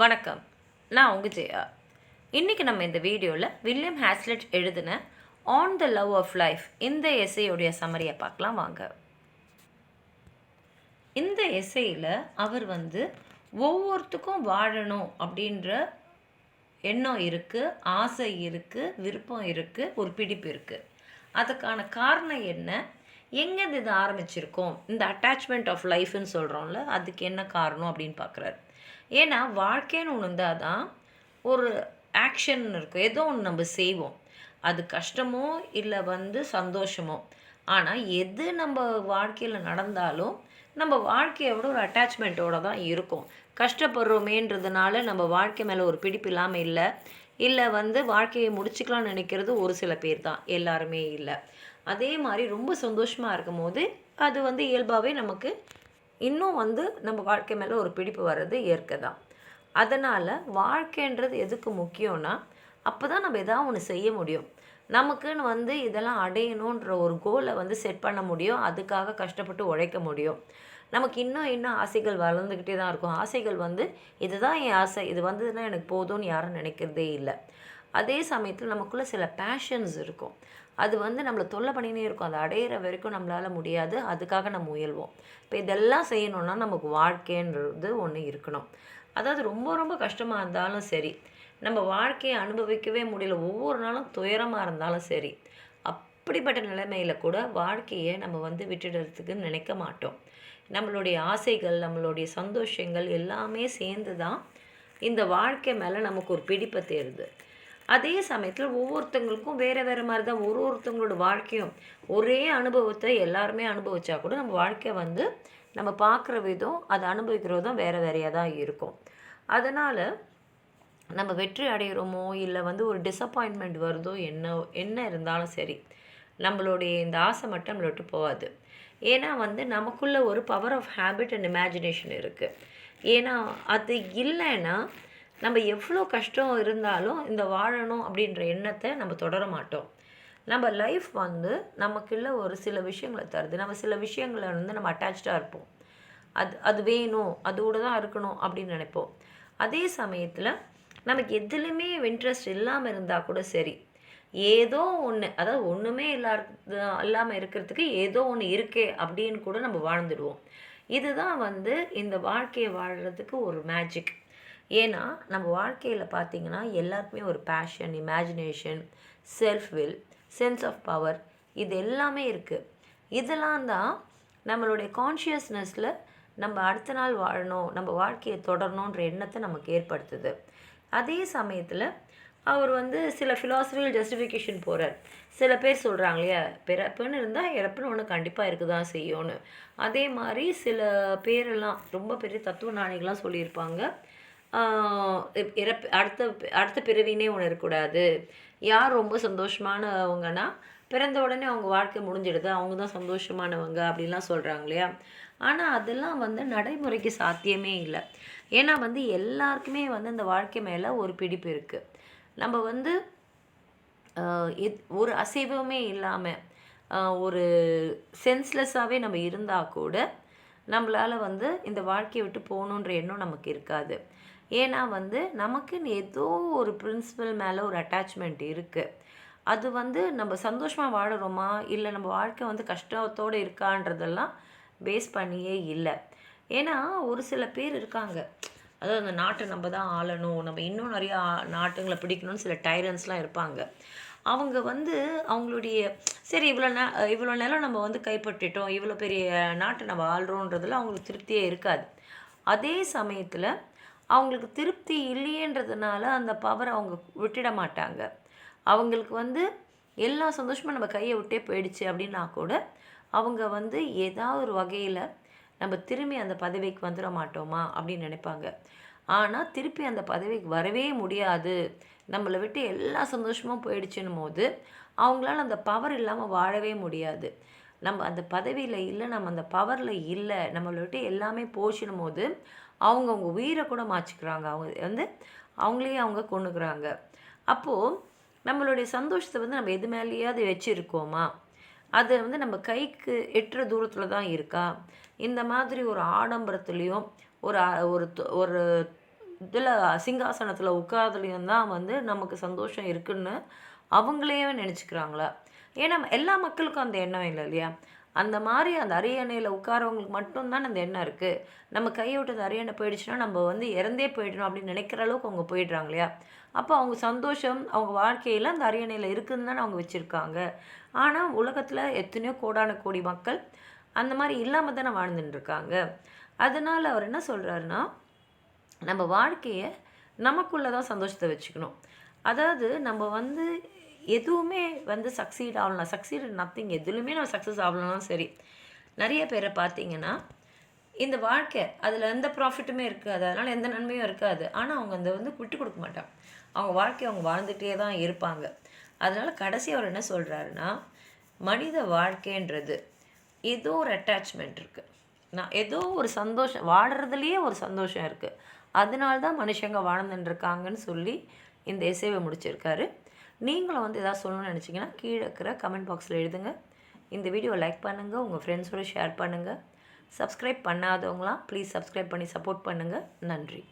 வணக்கம். நான் உங்க ஜெயா. இன்றைக்கி நம்ம இந்த வீடியோவில் வில்லியம் ஹேஸ்லெட் எழுதின on the love of life இந்த எஸ்ஸேயோடைய சம்மரியை பார்க்கலாம் வாங்க. இந்த எஸ்ஸேயில் அவர் ஒவ்வொருத்துக்கும் வாழணும் அப்படின்ற எண்ணம் இருக்குது, ஆசை இருக்குது, விருப்பம் இருக்குது, ஒரு பிடிப்பு இருக்குது. அதுக்கான காரணம் என்ன, எங்கேருந்து இது ஆரம்பிச்சிருக்கோம், இந்த அட்டாச்மெண்ட் ஆஃப் லைஃப்னு சொல்கிறோம்ல, அதுக்கு என்ன காரணம் அப்படின்னு பார்க்குறாரு. ஏன்னா வாழ்க்கைன்னு ஒன்று இருந்தால் தான் ஒரு ஆக்ஷன் இருக்கும், ஏதோ ஒன்று நம்ம செய்வோம், அது கஷ்டமோ இல்லை சந்தோஷமோ. ஆனால் எது நம்ம வாழ்க்கையில் நடந்தாலும் நம்ம வாழ்க்கையோட ஒரு அட்டாச்மெண்ட்டோடு தான் இருக்கும். கஷ்டப்படுறோமேன்றதுனால நம்ம வாழ்க்கை மேலே ஒரு பிடிப்பு இல்லாமல் இல்லை வாழ்க்கையை முடிச்சுக்கலாம்னு நினைக்கிறது ஒரு சில பேர் தான், எல்லாருமே இல்லை. அதே மாதிரி ரொம்ப சந்தோஷமாக இருக்கும் போது அது இயல்பாகவே நமக்கு இன்னும் நம்ம வாழ்க்கை மேலே ஒரு பிடிப்பு வர்றது இயற்கை தான். அதனால் வாழ்க்கைன்றது எதுக்கு முக்கியம்னா, அப்போ தான் நம்ம எதாவது ஒன்று செய்ய முடியும், நமக்குன்னு இதெல்லாம் அடையணுன்ற ஒரு கோலை செட் பண்ண முடியும், அதுக்காக கஷ்டப்பட்டு உழைக்க முடியும். நமக்கு இன்னும் ஆசைகள் வளர்ந்துக்கிட்டே தான் இருக்கும். ஆசைகள் இதுதான் என் ஆசை, இது வந்ததுன்னா எனக்கு போதும்னு யாரும் நினைக்கிறதே இல்லை. அதே சமயத்தில் நமக்குள்ளே சில பேஷன்ஸ் இருக்கும், அது நம்மளை தொல்லை பண்ணினே இருக்கும், அதை அடையிற வரைக்கும் நம்மளால் முடியாது, அதுக்காக நம்ம முயல்வோம். இப்போ இதெல்லாம் செய்யணுன்னா நமக்கு வாழ்க்கைன்றது ஒன்று இருக்கணும். அதாவது ரொம்ப ரொம்ப கஷ்டமாக இருந்தாலும் சரி, நம்ம வாழ்க்கையை அனுபவிக்கவே முடியல, ஒவ்வொரு நாளும் துயரமாக இருந்தாலும் சரி, அப்படிப்பட்ட நிலைமையில் கூட வாழ்க்கையை நம்ம விட்டுடுறதுக்கு நினைக்க மாட்டோம். நம்மளுடைய ஆசைகள், நம்மளுடைய சந்தோஷங்கள் எல்லாமே சேர்ந்து தான் இந்த வாழ்க்கை மேலே நமக்கு ஒரு பிடிப்பை தேருது. அதே சமயத்தில் ஒவ்வொருத்தங்களுக்கும் வேறு வேறு மாதிரி தான் ஒருத்தங்களோட வாழ்க்கையும். ஒரே அனுபவத்தை எல்லாருமே அனுபவிச்சா கூட நம்ம வாழ்க்கை நம்ம பார்க்குற விதம், அதை அனுபவிக்கிற விதம் வேறு வேறையாக தான் இருக்கும். அதனால் நம்ம வெற்றி அடைகிறோமோ இல்லை ஒரு டிசப்பாயின்மெண்ட் வருதோ என்ன இருந்தாலும் சரி, நம்மளுடைய இந்த ஆசை மட்டும் நம்மளை விட்டு போகாது. ஏன்னா நமக்குள்ளே ஒரு power of habit and imagination இருக்குது. ஏன்னா அது இல்லைன்னா நம்ம எவ்வளோ கஷ்டம் இருந்தாலும் இந்த வாழணும் அப்படின்ற எண்ணத்தை நம்ம தொடர மாட்டோம். நம்ம லைஃப் நமக்குள்ள ஒரு சில விஷயங்களை தருது, நம்ம சில விஷயங்களை நம்ம அட்டாச்சாக இருப்போம், அது வேணும், அதோடு தான் இருக்கணும் அப்படின்னு நினைப்போம். அதே சமயத்தில் நமக்கு எதுலேயுமே இன்ட்ரெஸ்ட் இல்லாமல் இருந்தால் கூட சரி, ஏதோ ஒன்று, அதாவது ஒன்றுமே இல்லாமல் இருக்கிறதுக்கு ஏதோ ஒன்று இருக்கே அப்படின்னு கூட நம்ம வாழ்ந்துடுவோம். இதுதான் இந்த வாழ்க்கையை வாழ்கிறதுக்கு ஒரு மேஜிக். ஏன்னா நம்ம வாழ்க்கையில் பார்த்திங்கன்னா எல்லாருக்குமே ஒரு passion, imagination, self will, sense of power, இது எல்லாமே இருக்குது. இதெல்லாம் தான் நம்மளுடைய கான்ஷியஸ்னஸில் நம்ம அடுத்த நாள் வாழணும், நம்ம வாழ்க்கையை தொடரணுன்ற எண்ணத்தை நமக்கு ஏற்படுத்துது. அதே சமயத்தில் அவர் சில ஃபிலாசபிக்கல் ஜஸ்டிஃபிகேஷன் போகிறார். சில பேர் சொல்கிறாங்க இல்லையா, பிறப்புன்னு இருந்தால் இறப்புன்னு ஒன்று கண்டிப்பாக இருக்க தான் செய்யும்னு. அதே மாதிரி சில பேரெல்லாம் ரொம்ப பெரிய தத்துவ ஞானிகள்லாம் சொல்லியிருப்பாங்க, அடுத்த பிறவினே ஒன்று இருக்கக்கூடாது. யார் ரொம்ப சந்தோஷமானவங்கன்னா பிறந்த உடனே அவங்க வாழ்க்கை முடிஞ்சிடுது, அவங்க தான் சந்தோஷமானவங்க அப்படின்லாம் சொல்கிறாங்க இல்லையா. ஆனால் அதெல்லாம் நடைமுறைக்கு சாத்தியமே இல்லை. ஏன்னா எல்லாருக்குமே இந்த வாழ்க்கை மேலே ஒரு பிடிப்பு இருக்குது. நம்ம ஒரு அசைவமே இல்லாமல் ஒரு சென்ஸ்லெஸ்ஸாகவே நம்ம இருந்தால் கூட நம்மளால் இந்த வாழ்க்கையை விட்டு போகணுன்ற எண்ணம் நமக்கு இருக்காது. ஏன்னா நமக்குன்னு ஏதோ ஒரு பிரின்சிபல் மேலே ஒரு அட்டாச்மெண்ட் இருக்குது. அது நம்ம சந்தோஷமாக வாழறோமா இல்லை நம்ம வாழ்க்கை கஷ்டத்தோடு இருக்கான்றதெல்லாம் பேஸ் பண்ணியே இல்லை. ஏன்னா ஒரு சில பேர் இருக்காங்க, அதாவது அந்த நாட்டை நம்ம தான் ஆளணும், நம்ம இன்னும் நிறையா நாட்டுங்களை பிடிக்கணும்னு சில டைரன்ஸ்லாம் இருப்பாங்க. அவங்க அவங்களுடைய சரி இவ்வளோ நேரம் நம்ம கைப்பற்றிட்டோம், இவ்வளோ பெரிய நாட்டை நம்ம ஆள்றோன்றதில் அவங்களுக்கு திருப்தியே இருக்காது. அதே சமயத்தில் அவங்களுக்கு திருப்தி இல்லையன்றதுனால அந்த பவரை அவங்க விட்டுட மாட்டாங்க. அவங்களுக்கு எல்லா சந்தோஷமும் நம்ம கையை விட்டே போயிடுச்சு அப்படின்னா கூட அவங்க ஏதாவது ஒரு வகையில் நம்ம திரும்பி அந்த பதவிக்கு வந்துட மாட்டோமா அப்படின்னு நினைப்பாங்க. ஆனால் திருப்பி அந்த பதவிக்கு வரவே முடியாது, நம்மளை விட்டு எல்லா சந்தோஷமும் போயிடுச்சுன்னும் போது அவங்களால அந்த பவர் இல்லாமல் வாழவே முடியாது. நம்ம அந்த பதவியில் இல்லை, நம்ம அந்த பவரில் இல்லை, நம்மளை விட்டு எல்லாமே போச்சுன்னும் போது அவங்க உயிரை கூட மாற்றிக்கிறாங்க, அவங்க அவங்களையே அவங்க கொண்டுக்கிறாங்க. அப்போது நம்மளுடைய சந்தோஷத்தை நம்ம எது மேலேயாவது வச்சுருக்கோமா, அது நம்ம கைக்கு எட்டுற தூரத்தில் தான் இருக்கா, இந்த மாதிரி ஒரு ஆடம்பரத்துலேயும் ஒரு ஒரு இதில் சிங்காசனத்தில் உட்கார்றதுலையும் தான் வந்து நமக்கு சந்தோஷம் இருக்குன்னு அவங்களே நினச்சிக்கிறாங்களா? ஏன்னா எல்லா மக்களுக்கும் அந்த எண்ணம் இல்லை இல்லையா? அந்த மாதிரி அந்த அரியணையில் உட்காரவங்களுக்கு மட்டும்தான் அந்த எண்ணம் இருக்குது. நம்ம கையை விட்டு அந்த அரியணை போயிடுச்சுன்னா நம்ம வந்து இறந்தே போயிடணும் அப்படின்னு நினைக்கிற அளவுக்கு அவங்க போயிடுறாங்க இல்லையா? அப்போ அவங்க சந்தோஷம் அவங்க வாழ்க்கையில் அந்த அரியணையில் இருக்குதுன்னு தானே அவங்க வச்சுருக்காங்க. ஆனால் உலகத்தில் எத்தனையோ கோடான கோடி மக்கள் அந்த மாதிரி இல்லாமல் தானே வாழ்ந்துட்டு இருக்காங்க. அதனால் அவர் என்ன சொல்கிறாருன்னா, நம்ம வாழ்க்கையை நமக்குள்ளே தான் சந்தோஷத்தை வச்சுக்கணும். அதாவது நம்ம வந்து எதுவுமே வந்து சக்சீட் ஆகலாம், சக்சீட் நத்திங், எதுலையுமே நம்ம சக்ஸஸ் ஆகலனாலும் சரி. நிறைய பேரை பார்த்தீங்கன்னா இந்த வாழ்க்கை அதில் எந்த ப்ராஃபிட்டுமே இருக்காது, அதனால் எந்த நன்மையும் இருக்காது. ஆனால் அவங்க அந்த வந்து விட்டு கொடுக்க மாட்டாங்க. அவங்க வாழ்க்கையை அவங்க வாழ்ந்துகிட்டே தான் இருப்பாங்க. அதனால் கடைசி அவர் என்ன சொல்கிறாருன்னா, மனித வாழ்க்கைன்றது ஏதோ ஒரு அட்டாச்மெண்ட் இருக்குது. நான் ஏதோ ஒரு சந்தோஷம் வாடுறதுலேயே ஒரு சந்தோஷம் இருக்குது. அதனால தான் மனுஷங்க வாழ்ந்துட்டுருக்காங்கன்னு சொல்லி இந்த எஸ்ஸேவை முடிச்சிருக்காரு. நீங்களும் வந்து எதாவது சொல்லணும்னு நினச்சிங்கன்னா கீழே இருக்கிற கமெண்ட் பாக்ஸில் எழுதுங்க. இந்த வீடியோவை லைக் பண்ணுங்கள், உங்கள் ஃப்ரெண்ட்ஸோடு ஷேர் பண்ணுங்கள். சப்ஸ்கிரைப் பண்ணாதவங்களாம் ப்ளீஸ் சப்ஸ்கிரைப் பண்ணி சப்போர்ட் பண்ணுங்கள். நன்றி.